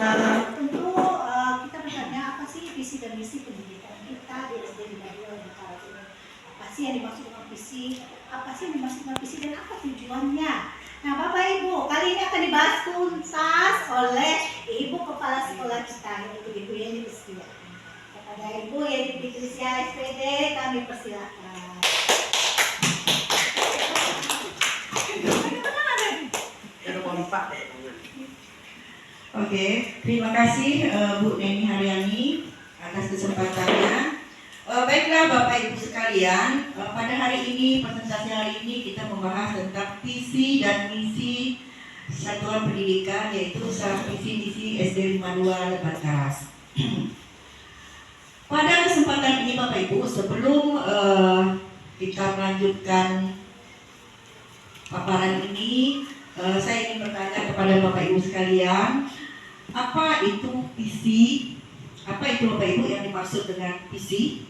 Tentu kita bertanya apa sih visi dan misi pendidikan kita di SD di Madura Utara ini? Apa sih yang dimaksud dengan visi? Apa sih yang dimaksud dengan visi dan apa tujuannya? Nah, Bapak Ibu, kali ini akan dibahas tuntas oleh Ibu Kepala Sekolah kita, yaitu Ibu Yeni Kristia. Kepada Ibu Yeni Kristia SPD, kami persilakan. Oke, terima kasih Bu Neni Haryani atas kesempatannya. Baiklah Bapak Ibu sekalian, pada hari ini, presentasi hari ini kita membahas tentang visi dan misi Satuan Pendidikan, yaitu visi misi SD 52 Lebat Karas. Pada kesempatan ini Bapak Ibu, sebelum kita melanjutkan paparan ini, saya ingin bertanya kepada Bapak Ibu sekalian, apa itu visi? Apa itu Bapak Ibu yang dimaksud dengan visi?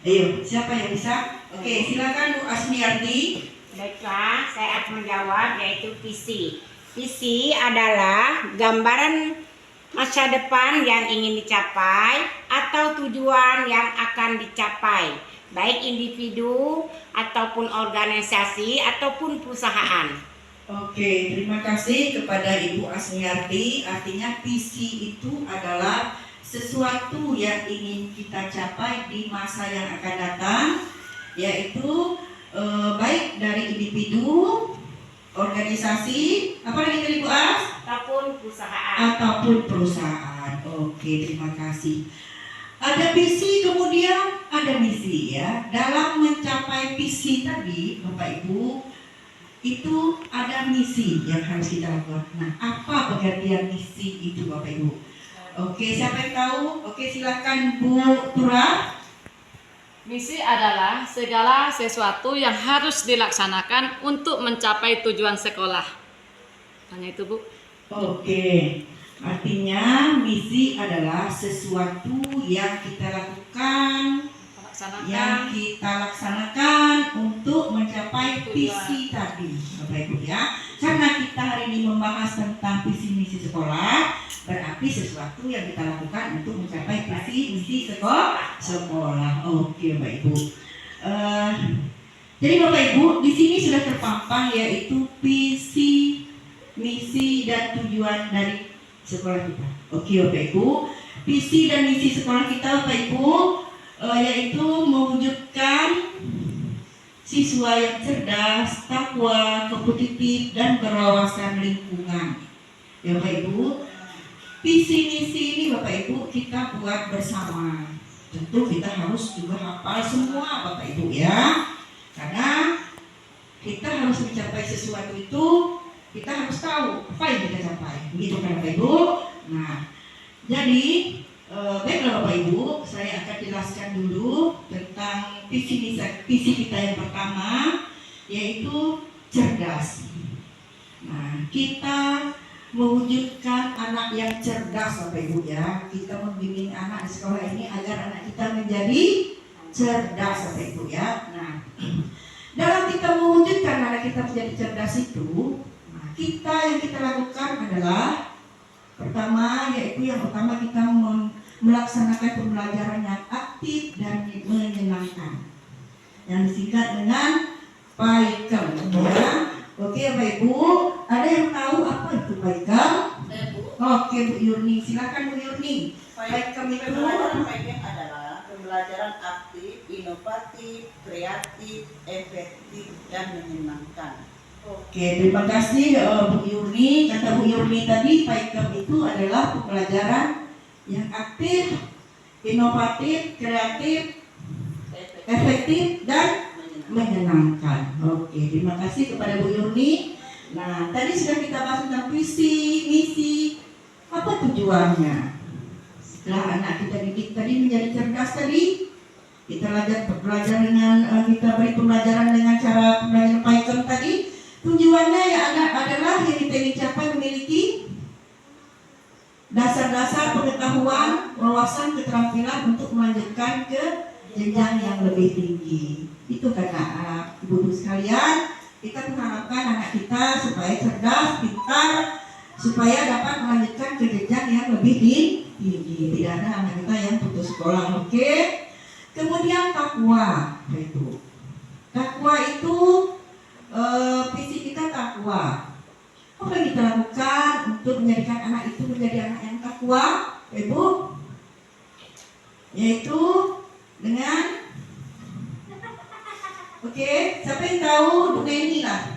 Ayo, siapa yang bisa? Oke, silakan Bu Asmiarti. Baiklah, saya akan menjawab, yaitu visi. Visi adalah gambaran masa depan yang ingin dicapai atau tujuan yang akan dicapai, baik individu ataupun organisasi ataupun perusahaan. Oke, terima kasih kepada Ibu Asmiarti. Artinya visi itu adalah sesuatu yang ingin kita capai di masa yang akan datang, yaitu baik dari individu, organisasi, apa lagi tadi Bu As? Ataupun perusahaan. Oke, terima kasih. Ada visi, kemudian ada misi ya. Dalam mencapai visi tadi, Bapak Ibu, itu ada misi yang harus kita lakukan. Nah, apa pengertian misi itu Bapak Ibu? Oke, siapa yang tahu? Oke, silakan Bu Tura. Misi adalah segala sesuatu yang harus dilaksanakan untuk mencapai tujuan sekolah. Hanya itu Bu. Oke, artinya misi adalah sesuatu yang kita lakukan, yang kita laksanakan untuk mencapai visi tadi, Bapak Ibu ya. Karena kita hari ini membahas tentang visi misi sekolah, berarti sesuatu yang kita lakukan untuk mencapai visi misi sekolah. Oke, Bapak Ibu. Jadi Bapak Ibu, di sini sudah terpampang yaitu visi, misi dan tujuan dari sekolah kita. Oke, Bapak Ibu. Visi dan misi sekolah kita, Bapak Ibu, yaitu mewujudkan siswa yang cerdas, takwa, kompetitif, dan berwawasan lingkungan. Ya Bapak Ibu, visi misi ini Bapak Ibu kita buat bersama. Tentu kita harus juga hafal semua Bapak Ibu ya, karena kita harus mencapai sesuatu itu, kita harus tahu apa yang kita capai. Begitu kan Bapak Ibu? Nah, jadi baiklah Bapak Ibu, saya akan jelaskan dulu tentang visi kita yang pertama, yaitu cerdas. Nah, kita mewujudkan anak yang cerdas Bapak Ibu ya. Kita membimbing anak di sekolah ini agar anak kita menjadi cerdas Bapak Ibu ya. Nah, dalam kita mewujudkan anak kita menjadi cerdas itu, nah, yang kita lakukan adalah pertama, yaitu yang pertama kita melaksanakan pembelajaran yang aktif dan menyenangkan, yang disingkat dengan PAIKEM ya. Oke Bapak Ibu, ada yang tahu apa itu PAIKEM? Oke Bu Yurni, silakan Bu Yurni. PAIKEM itu adalah pembelajaran aktif, inovatif, kreatif, efektif, dan menyenangkan. Oke, terima kasih Bu Yurni. Kata Bu Yurni tadi, PAIKEM itu adalah pembelajaran yang aktif, inovatif, kreatif, efektif, dan menyenangkan. Oke, terima kasih kepada Bu Yurni. Nah, tadi sudah kita bahas tentang visi, misi, apa tujuannya. Setelah anak kita didik tadi menjadi cerdas tadi, kita belajar dengan kita beri pembelajaran dengan cara pembelajaran PAIKEM tadi. Tujuannya ya adalah yang kita ingin capai memiliki dasar-dasar pengetahuan, wawasan, keterampilan untuk melanjutkan ke jenjang yang lebih tinggi. Itu karena ibu-ibu sekalian, kita mengharapkan anak kita supaya cerdas, pintar, supaya dapat melanjutkan ke jenjang yang lebih tinggi. Tidak ada anak kita yang putus sekolah. Oke. Kemudian takwa, itu. Takwa itu visi kita takwa. Apa yang kita lakukan untuk menjadikan anak itu menjadi anak yang takwa, Ibu? Yaitu dengan siapa yang tahu dunia ini lah?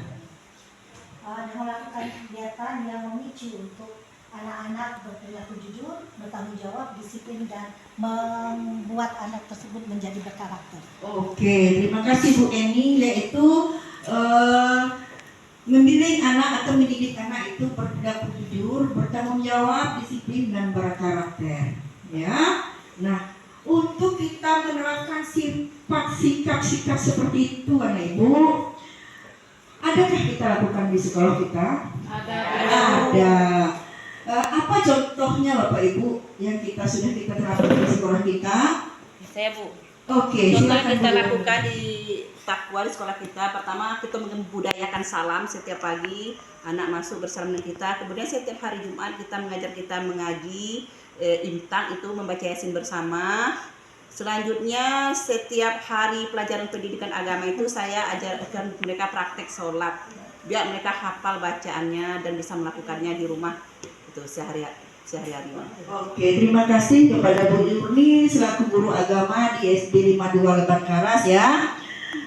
Dengan melakukan kegiatan yang memicu untuk anak-anak berperilaku jujur, bertanggung jawab, disiplin, dan membuat anak tersebut menjadi berkarakter. Oke, terima kasih Bu Eni. Yaitu membimbing anak atau mendidik anak itu berperilaku jujur, bertanggung jawab, disiplin, dan berkarakter. Ya, nah untuk kita menerapkan sikap-sikap seperti itu, anak Ibu, adakah kita lakukan di sekolah kita? Ada. Apa contohnya Bapak Ibu yang sudah kita terapkan di sekolah kita? Saya Bu. Oke, Contoh yang silakan kita Bu. lakukan di takwa di sekolah kita, pertama kita membudayakan salam setiap pagi anak masuk bersalam dengan kita. Kemudian setiap hari Jumat kita mengajar kita mengaji imtang itu membaca yasin bersama. Selanjutnya setiap hari pelajaran pendidikan agama itu saya ajarkan mereka praktek sholat biar mereka hafal bacaannya dan bisa melakukannya di rumah itu sehari-hari. Oke, terima kasih kepada Bu Yurni selaku guru agama di SD 52 Leban Karas ya.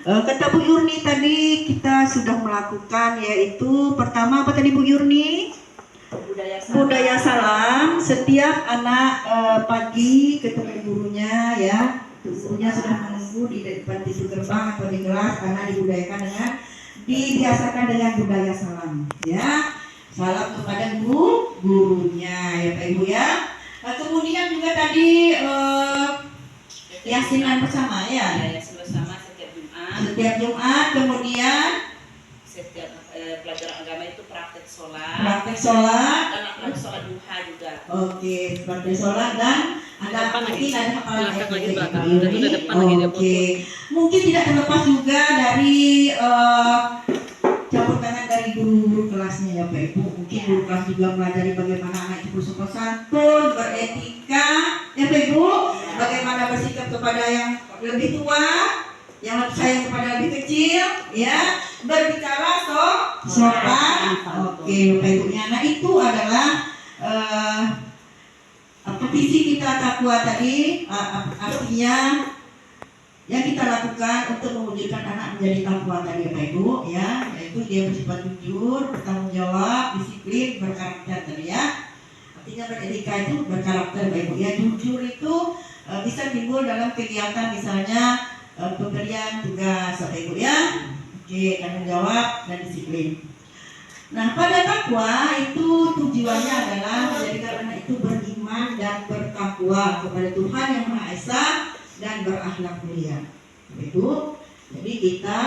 Kata Bu Yurni tadi kita sudah melakukan yaitu pertama apa tadi Bu Yurni? Budaya salam. Setiap anak pagi ketemu gurunya ya. Gurunya sudah menunggu di depan pintu gerbang atau di kelas, anak dibiasakan dengan budaya salam ya. Salam kepada gurunya ya Pak Ibu ya. Kemudian juga tadi yasinan bersama ya. Yasin bersama setiap Jumat. Setiap Jumat, kemudian Setiap pelajaran agama itu praktek sholat. praktek sholat. Dan apalagi sholat duha juga. Oke, praktek sholat dan ada Depan lagi. mungkin ada hafalan Belakang lagi, ayat belakang. Ibu Itu udah depan lagi, dia Oke, mungkin tidak terlepas juga dari campur tangan dari guru kelasnya ya Pak Ibu. Mungkin guru kelas juga melajari bagaimana anak itu bersopan santun, beretika ya Pak Ibu. Bagaimana bersikap kepada yang lebih tua, yang lebih sayang kepada lebih kecil, ya, berbicara sopan. Oke, Bapak Ibunya. Nah itu adalah visi kita takwa tadi, artinya yang kita lakukan untuk mewujudkan anak menjadi takwa tadi Bapak Ibu, ya, yaitu dia bersifat jujur, bertanggung jawab, disiplin, berkarakter tadi ya. Artinya beretika itu berkarakter Bapak Ibu. Ya, jujur itu bisa timbul dalam kegiatan misalnya pemberian tugas Bapak Ibu ya. Oke, tanggung jawab dan disiplin. Nah, pada takwa itu tujuannya adalah menjadikan anak itu beriman dan bertakwa kepada Tuhan Yang Maha Esa dan berakhlak mulia. Itu. Jadi kita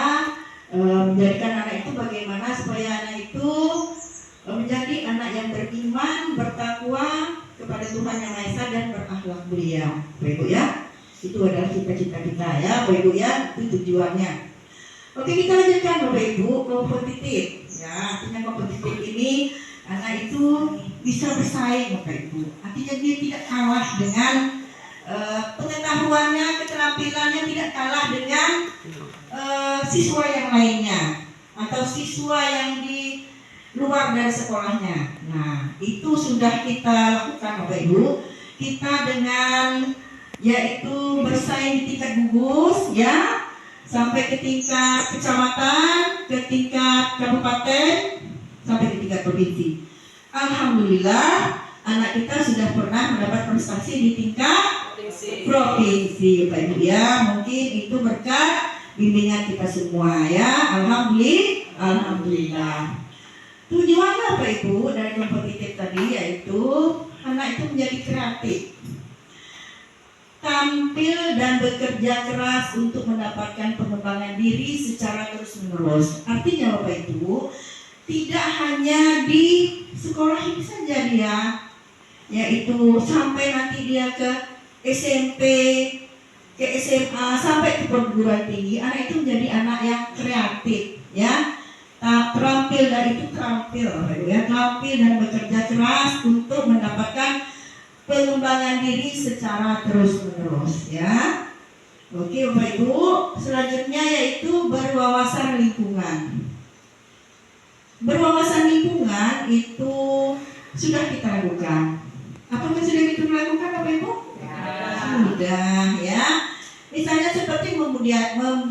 menjadikan anak itu bagaimana supaya anak itu menjadi anak yang beriman, bertakwa kepada Tuhan Yang Maha Esa dan berakhlak mulia. Ibu ya. Itu adalah cita-cita kita ya, Bapak Ibu ya, itu tujuannya. Oke, kita lanjutkan Bapak Ibu, kompetitif. Ya, artinya kompetitif ini anak itu bisa bersaing Bapak Ibu. Artinya dia tidak kalah dengan pengetahuannya, keterampilannya, tidak kalah dengan siswa yang lainnya atau siswa yang di luar dari sekolahnya. Nah, itu sudah kita lakukan Bapak Ibu. Kita dengan yaitu bersaing di tingkat gugus ya, sampai ke tingkat kecamatan, ke tingkat kabupaten, sampai ke tingkat provinsi. Alhamdulillah anak kita sudah pernah mendapat prestasi di tingkat provinsi Bapak Ibu ya. Mungkin itu berkat bimbingan kita semua ya. Alhamdulillah. Tujuannya Bapak Ibu dari kompetitif tadi yaitu anak itu menjadi kreatif, tampil dan bekerja keras untuk mendapatkan pengembangan diri secara terus-menerus. Artinya Bapak Ibu, tidak hanya di sekolah ini saja dia, yaitu sampai nanti dia ke SMP, ke SMA, sampai ke perguruan tinggi, anak itu menjadi anak yang kreatif, ya. terampil dan itu terampil ya, terampil dan bekerja keras untuk mendapatkan pengembangan diri secara terus-menerus ya. Oke Bapak Ibu, selanjutnya yaitu berwawasan lingkungan. Berwawasan lingkungan itu sudah kita lakukan. Apakah sudah kita lakukan Bapak Ibu? Sudah ya. Misalnya seperti membudayakan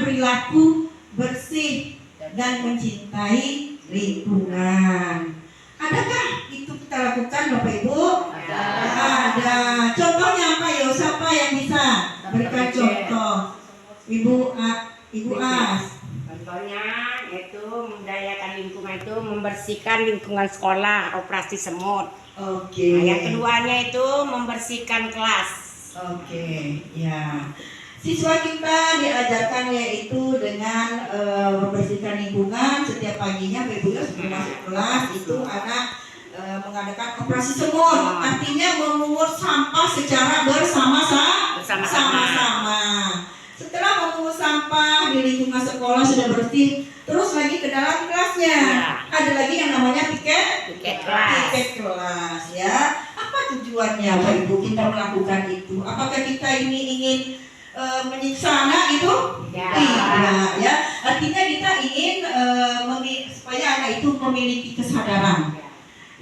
perilaku bersih dan mencintai lingkungan. Adakah itu kita lakukan Bapak Ibu? Ada. Contohnya apa ya? Siapa yang bisa berikan contoh? Ibu As. Contohnya yaitu membudayakan lingkungan itu membersihkan lingkungan sekolah, operasi semut. Oke. Nah, yang keduanya itu membersihkan kelas. Oke, ya. Siswa kita diajarkan yaitu dengan membersihkan lingkungan setiap paginya. Ibu sebelum masuk kelas itu anak mengadakan operasi semut, artinya memungut sampah secara bersama-sama. Setelah memungut sampah di lingkungan sekolah sudah bersih, terus lagi ke dalam kelasnya. Ada lagi yang namanya piket kelas ya. Apa tujuannya Bapak Ibu kita melakukan itu? Apakah kita ini ingin menyiksa anak itu? Tidak ya. Artinya kita ingin supaya anak itu memiliki kesadaran.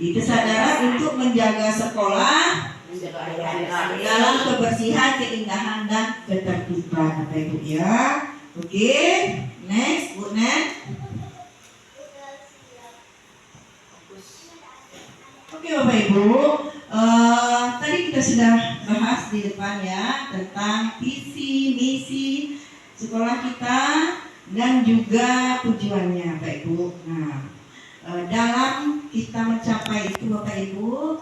Kesadaran untuk menjaga sekolah dalam kebersihan, keindahan dan ketertiban Bapak Ibu ya. Oke, next, Bu Net. Oke Bapak Ibu, tadi kita sudah bahas di depan ya tentang visi, misi sekolah kita dan juga tujuannya Bapak Ibu. Nah, dalam kita mencapai itu Bapak Ibu,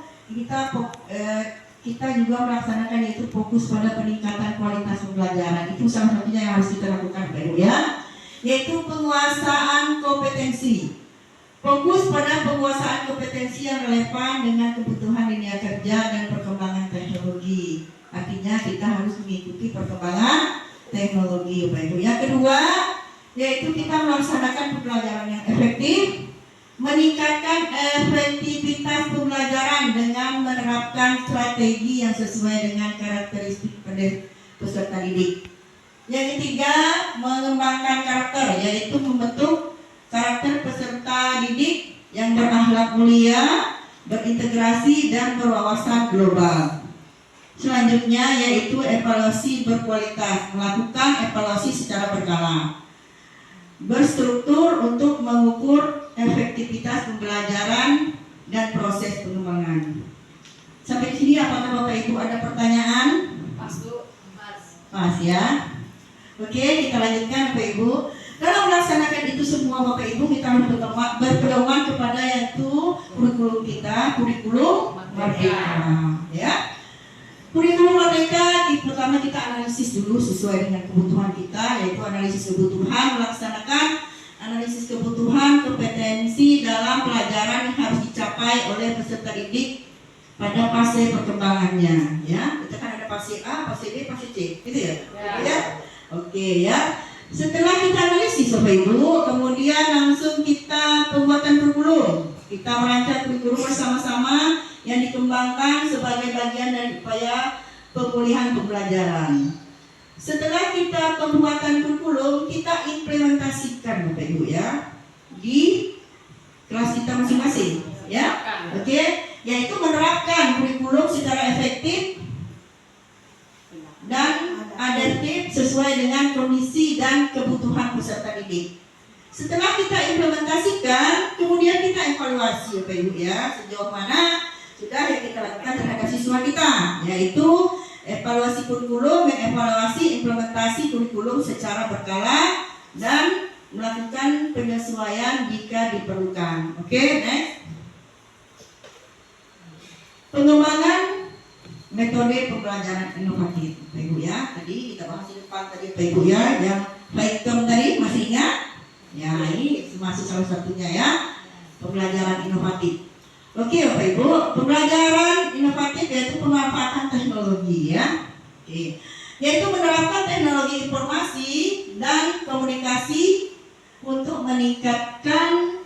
kita juga melaksanakan yaitu fokus pada peningkatan kualitas pembelajaran. Itu salah satunya yang harus kita lakukan Bapak Ibu ya, yaitu penguasaan kompetensi. Fokus pada penguasaan kompetensi yang relevan dengan kebutuhan dunia kerja dan perkembangan teknologi. Artinya kita harus mengikuti perkembangan teknologi Bapak Ibu. Yang kedua, yaitu kita melaksanakan pembelajaran yang efektif, meningkatkan efektivitas pembelajaran dengan menerapkan strategi yang sesuai dengan karakteristik peserta didik. Yang ketiga, mengembangkan karakter, yaitu membentuk karakter peserta didik yang berakhlak mulia, berintegrasi dan berwawasan global. Selanjutnya yaitu evaluasi berkualitas, melakukan evaluasi secara berkala, berstruktur untuk mengukur efektivitas pembelajaran dan proses pengembangan. Sampai sini apakah Bapak Ibu ada pertanyaan? Pas ya. Oke, kita lanjutkan Bapak Ibu. Dalam melaksanakan itu semua Bapak Ibu, kita harus berpedoman kepada yaitu kurikulum kita, kurikulum merdeka ya. Kurikulum merdeka pertama kita analisis dulu sesuai dengan kebutuhan kita, yaitu analisis kebutuhan, melaksanakan analisis kebutuhan kompetensi dalam pelajaran yang harus dicapai oleh peserta didik pada fase perkembangannya ya. Kita kan ada fase A, fase B, fase C, gitu ya? Ya. Oke ya. Setelah kita analisis Bapak Ibu, kemudian langsung kita pembuatan kurikulum. Kita merancang kurikulum bersama-sama yang dikembangkan sebagai bagian dari upaya pemulihan pembelajaran. Setelah kita pembuatan kurikulum, kita implementasikan Bapak Ibu ya di kelas kita masing-masing ya. Oke, yaitu menerapkan kurikulum secara efektif dan adaptif sesuai dengan kondisi dan kebutuhan peserta didik. Setelah kita implementasikan, kemudian kita evaluasi Bapak Ibu ya, sejauh mana sudah yang kita lakukan terhadap siswa kita, yaitu evaluasi kurikulum, mengevaluasi implementasi kurikulum secara berkala dan melakukan penyesuaian jika diperlukan. Oke, next. Pengembangan metode pembelajaran inovatif, Bapak Ibu ya. Tadi kita bahas di depan tadi Bapak Ibu ya, yang Haikem tadi masih ingat? Ya, ini masih salah satunya ya, pembelajaran inovatif. Oke Bapak Ibu, pembelajaran inovatif yaitu pemanfaatan teknologi ya. Oke. Yaitu menerapkan teknologi informasi dan komunikasi untuk meningkatkan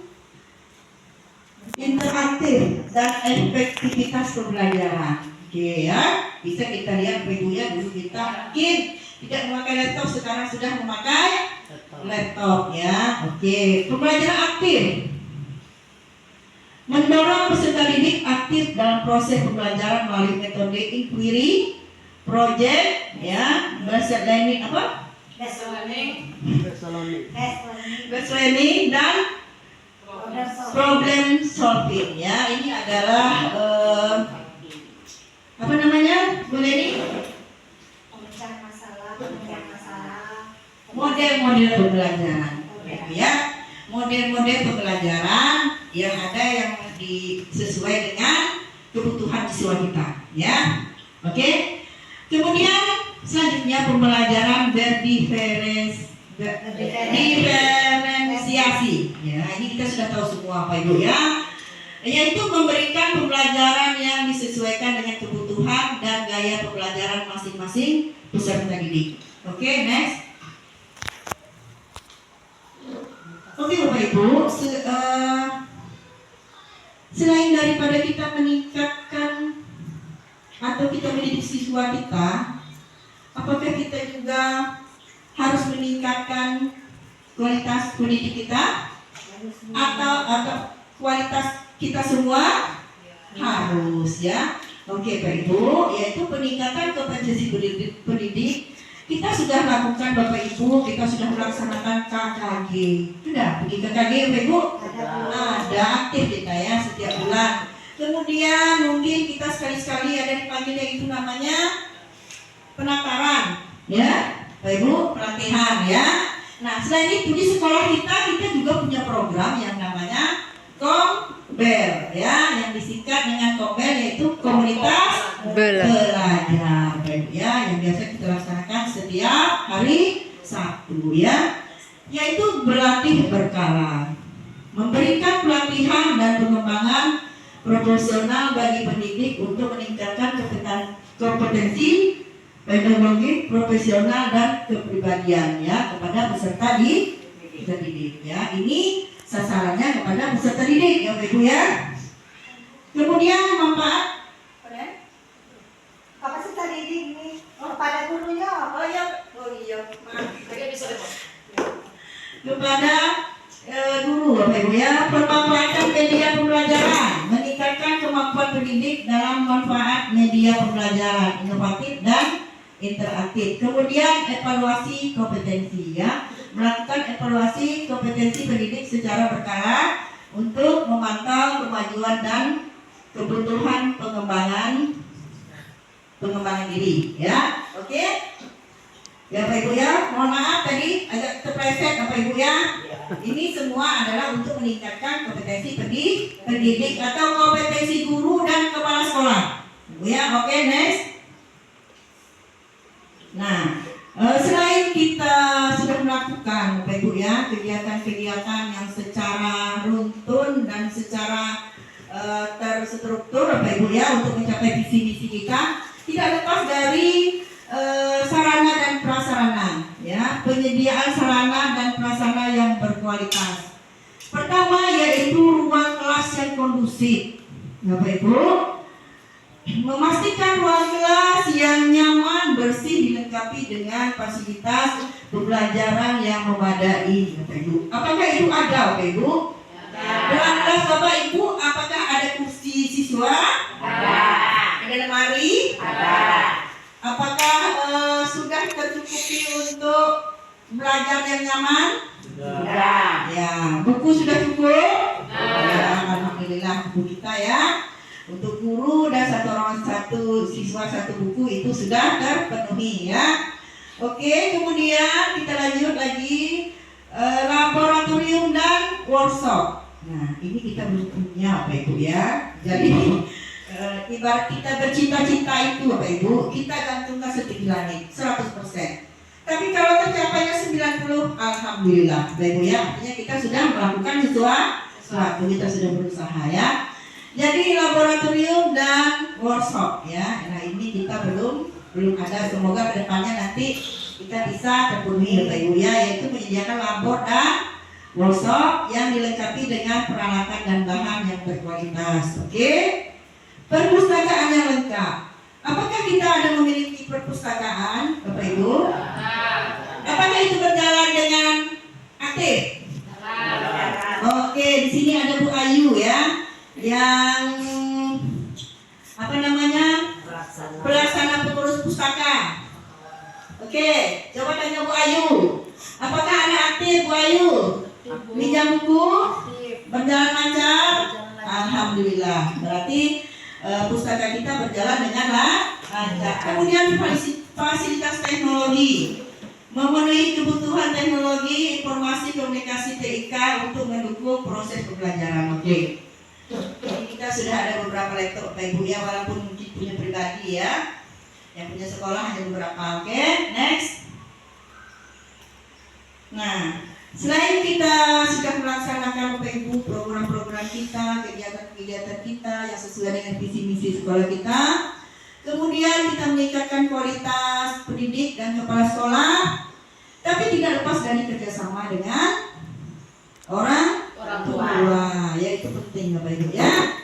interaktif dan efektivitas pembelajaran. Oke ya, bisa kita lihat Ibu ya, dulu kita mungkin tidak memakai laptop, sekarang sudah memakai laptop ya. Oke, pembelajaran aktif. Mendorong peserta didik aktif dalam proses pembelajaran melalui metode inquiry, project, ya, based learning apa? Best learning. Based learning dan problem solving. Ya, ini adalah apa namanya, Bu Leni? Pemecah masalah. Model-model pembelajaran. Ya, model-model pembelajaran yang ada yang sesuai dengan kebutuhan siswa kita, ya. Oke. Kemudian selanjutnya pembelajaran diferensiasi. Ya, ini kita sudah tahu semua Pak Ibu ya. Yaitu memberikan pembelajaran yang disesuaikan dengan kebutuhan dan gaya pembelajaran masing-masing peserta didik. Oke, next. Oke Bapak Ibu, selain daripada kita meningkatkan atau kita mendidik siswa kita, apakah kita juga harus meningkatkan kualitas pendidik kita atau kualitas kita semua? Harus ya. Oke Bapak Ibu, yaitu peningkatan kompetensi pendidik. Kita sudah lakukan Bapak Ibu, kita sudah melaksanakan KKG. Sudah pergi KKG Bapak Ibu? Ada aktif kita ya setiap bulan. Kemudian mungkin kita sekali-sekali ada dipanggil yang itu namanya penataran, ya Bapak Ibu, pelatihan ya. Nah selain itu di sekolah kita juga punya program yang namanya Kombel ya, yang disingkat dengan Kombel, yaitu komunitas belajar ya, yang biasa kita laksanakan setiap hari Sabtu ya, yaitu berlatih berkala, memberikan pelatihan dan pengembangan profesional bagi pendidik untuk meningkatkan kompetensi pedagogi profesional dan kepribadian ya kepada peserta didik ya. Ini sasarannya kepada peserta didik ya Bapak Ibu ya. Kemudian manfaat Peserta didik ini kepada gurunya. Kepada guru Bapak Ibu ya, pemanfaatan media pembelajaran, meningkatkan kemampuan pendidik dalam manfaat media pembelajaran inovatif dan interaktif. Kemudian evaluasi kompetensi ya, melakukan evaluasi kompetensi pendidik secara berkala untuk memantau kemajuan dan kebutuhan pengembangan diri ya. Oke ya Bapak Ibu ya, mohon maaf tadi agak terpleset Bapak Ibu ya. Ini semua adalah untuk meningkatkan kompetensi pendidik atau kompetensi guru dan kepala sekolah Ibu ya. Oke, next. Nah, selain kita sudah melakukan Bapak Ibu ya kegiatan-kegiatan yang secara runtun dan secara terstruktur Bapak Ibu ya untuk mencapai visi-misi kita, tidak lepas dari sarana dan prasarana ya, penyediaan sarana dan prasarana yang berkualitas. Pertama yaitu ruang kelas yang kondusif Bapak Ibu, memastikan ruang kelas yang nyaman, bersih, dilengkapi dengan fasilitas pembelajaran yang memadai Bapak Ibu. Apakah itu ada Bapak Ibu? Dalam kelas Bapak Ibu apakah ada kursi siswa? Ada lemari? Apakah sudah tercukupi untuk belajar yang nyaman? Sudah. Ya, buku sudah cukup? Ya, alhamdulillah buku kita ya. Untuk guru dan satu siswa satu buku itu sudah terpenuhi ya. Oke, kemudian kita lanjut lagi laboratorium dan workshop. Nah, ini kita belum punya Bapak Ibu ya. Jadi ibarat kita bercita-cita itu Bapak Ibu, kita gantungkan setinggi langit 100%. Tapi kalau tercapainya 90, alhamdulillah Bapak Ibu ya. Artinya kita sudah melakukan sesuatu, kita sudah berusaha ya. Jadi laboratorium dan workshop ya. Nah, ini kita belum ada. Semoga kedepannya nanti kita bisa terpenuhi Bapak Ibu ya, yaitu menyediakan labor dan workshop yang dilengkapi dengan peralatan dan bahan yang berkualitas. Oke? Perpustakaan yang lengkap. Apakah kita ada memiliki perpustakaan, Bapak Ibu? Apakah itu berjalan dengan aktif? Oke, di sini ada Bu Ayu ya, yang apa namanya? Pelaksana pengurus pustaka. Oke, coba tanya Bu Ayu. Apakah Anda aktif, Bu Ayu? Minjam buku? Berjalan lancar? Alhamdulillah. Berarti pustaka kita berjalan dengan lancar. Kemudian fasilitas teknologi, memenuhi kebutuhan teknologi informasi komunikasi TIK untuk mendukung proses pembelajaran. Oke. Jadi kita sudah ada beberapa laptop Bapak Ibu ya, walaupun mungkin punya pribadi ya. Yang punya sekolah hanya beberapa. Oke, next. Nah, selain kita sudah melaksanakan Bapak Ibu program-program kita, kegiatan-kegiatan kita yang sesuai dengan visi misi sekolah kita, kemudian kita meningkatkan kualitas pendidik dan kepala sekolah, tapi tidak lepas dari kerjasama dengan orang tua. Ya, itu penting Bapak Ibu ya.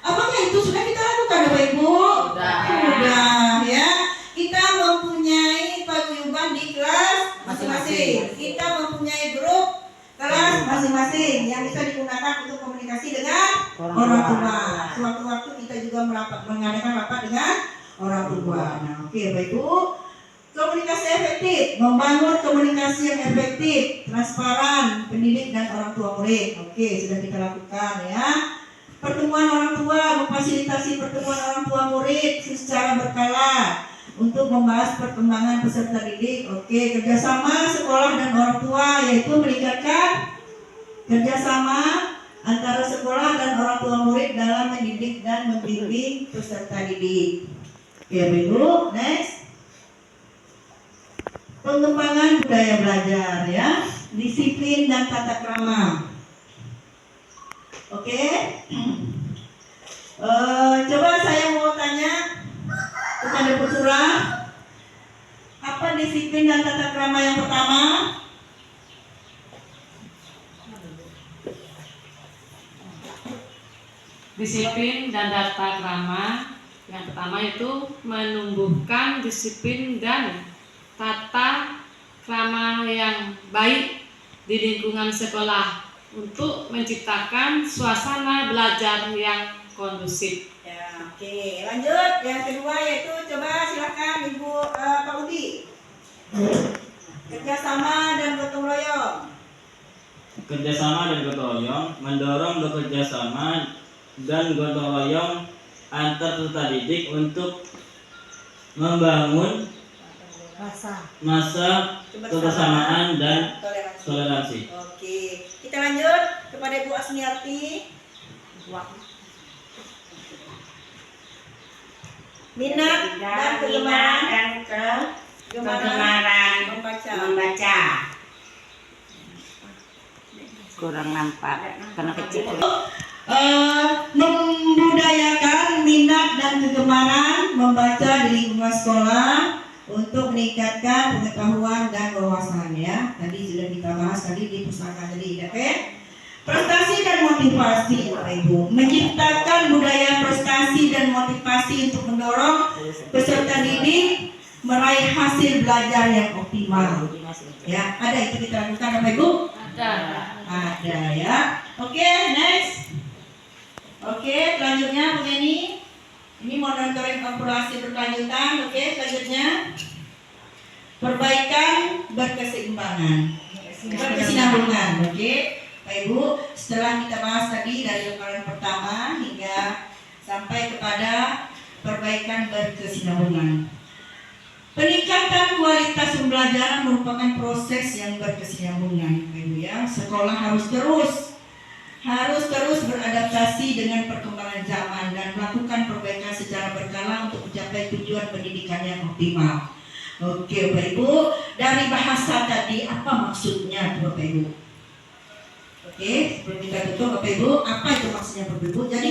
Apakah itu sudah kita lakukan Bapak Ibu? Sudah ya. Kita mempunyai paguyuban di kelas masing-masing. Kita mempunyai grup kelas masing-masing yang bisa digunakan untuk komunikasi dengan orang tua. Sewaktu-waktu kita juga mengadakan rapat dengan orang tua. Nah, oke Bapak Ibu. Komunikasi efektif, membangun komunikasi yang efektif, transparan, pendidik dan orang tua murid. Oke, sudah kita lakukan ya. Pertemuan orang tua, memfasilitasi pertemuan orang tua murid secara berkala untuk membahas perkembangan peserta didik. Oke, kerjasama sekolah dan orang tua, yaitu meningkatkan kerjasama antara sekolah dan orang tua murid dalam mendidik dan membimbing peserta didik. Oke, Ibu, next. Pengembangan budaya belajar ya, disiplin dan tata krama. Oke. Coba saya mau tanya kepada Putra, apa disiplin dan tata krama yang pertama? Disiplin dan tata krama yang pertama itu menumbuhkan disiplin dan tata krama yang baik di lingkungan sekolah untuk menciptakan suasana belajar yang kondusif. Ya, oke. Lanjut. Yang kedua yaitu coba silakan Ibu Pak Udi. Kerjasama dan gotong royong. Kerjasama dan gotong royong, mendorong bekerjasama dan gotong royong antar peserta didik untuk membangun masa kebersamaan dan toleransi. Oke, kita lanjut kepada Ibu Asmiarti. Minat dan kegemaran membaca. Kurang nampak karena kecil. Membudayakan minat dan kegemaran membaca di lingkungan sekolah untuk meningkatkan pengetahuan dan wawasan ya. Tadi sudah kita bahas tadi di pustaka tadi, oke? Prestasi dan motivasi, Bapak Ibu, menciptakan budaya prestasi dan motivasi untuk mendorong peserta didik meraih hasil belajar yang optimal. Ya, ada itu kita lakukan Bapak Ibu? Ada ya. Oke, next. Oke, selanjutnya begini. Ini monitoring populasi berkelanjutan. Oke, selanjutnya perbaikan berkeseimbangan, berkesinambungan. Oke, Pak Ibu, setelah kita bahas tadi dari lembaran pertama hingga sampai kepada perbaikan berkesinambungan. Peningkatan kualitas pembelajaran merupakan proses yang berkesinambungan, Pak Ibu ya. Sekolah harus terus beradaptasi dengan perkembangan zaman dan melakukan perbaikan secara berkala untuk mencapai tujuan pendidikan yang optimal. Oke, Bapak Ibu, dari bahasa tadi apa maksudnya, Bapak Ibu? Oke, sebelum kita tutup, Bapak Ibu, apa itu maksudnya, Bapak Ibu? Jadi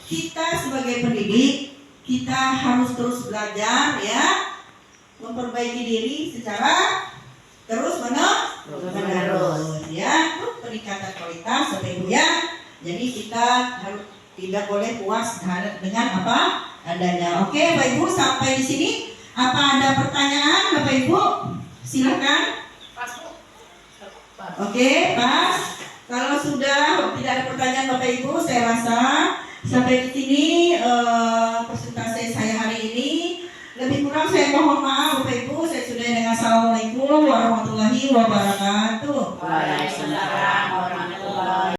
kita sebagai pendidik, kita harus terus belajar ya, memperbaiki diri secara terus menerus ya. peningkatan kualitas, Bapak Ibu ya. Jadi kita harus tidak boleh puas dengan apa adanya. Oke, Bapak Ibu, sampai di sini. Apa ada pertanyaan, Bapak Ibu? Silakan. Oke, pas. Kalau sudah tidak ada pertanyaan Bapak Ibu, saya rasa sampai di sini presentasi saya hari ini. Lebih kurang saya mohon maaf Bapak Ibu. Saya sudah dengan assalamualaikum warahmatullahi wabarakatuh. Waalaikumsalam